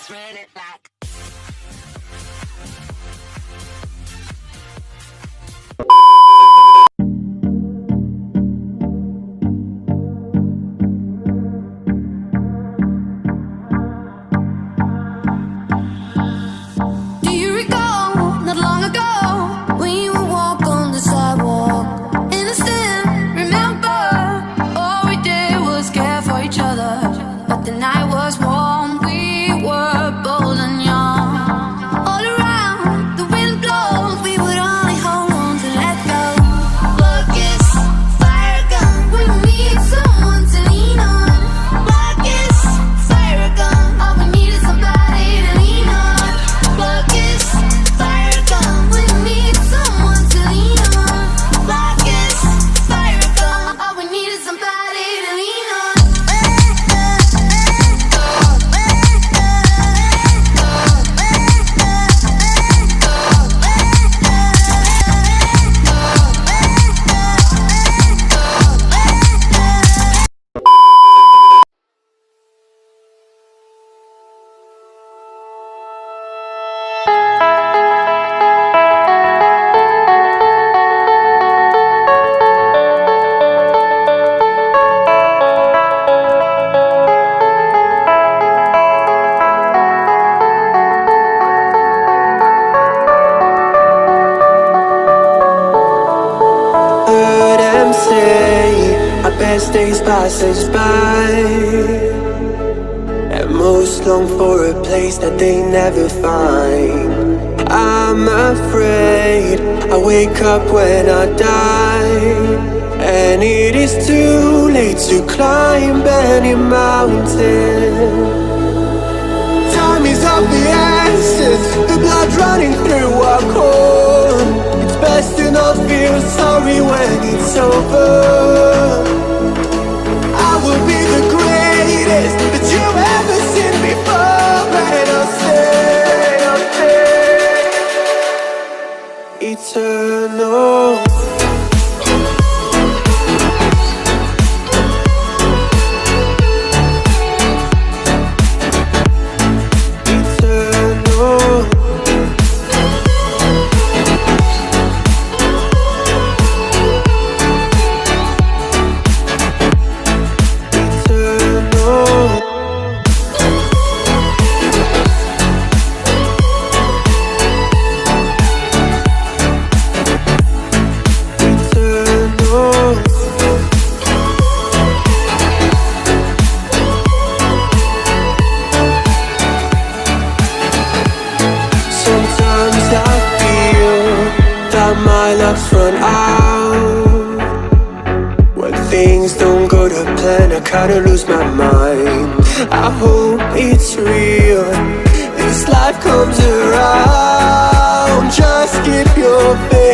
run it back. Do you recall, not long ago, we would walk on the sidewalk? Innocent, remember, all we did was care for each other. But the night was warm, we were bold and young. All around, the wind blows, we would only hold on to let go. Focus, fire gun, we need someone to lean on. Focus, fire gun, all we need is somebody to lean on. Focus, fire gun, we need someone to lean on. Focus, fire gun, all we need is somebody to lean on. Heard them say our best days pass us by, and most long for a place that they never find. I'm afraid I wake up when I die, and it is too late to climb any mountain. Time is of the essence, the blood running through our core. It's best to not feel sorry when it's over. I will be the greatest that you've ever seen before, and I'll stay eternal. Sometimes I feel that my luck's run out. When things don't go to plan, I kinda lose my mind. I hope it's real, this life comes around. Just keep your faith.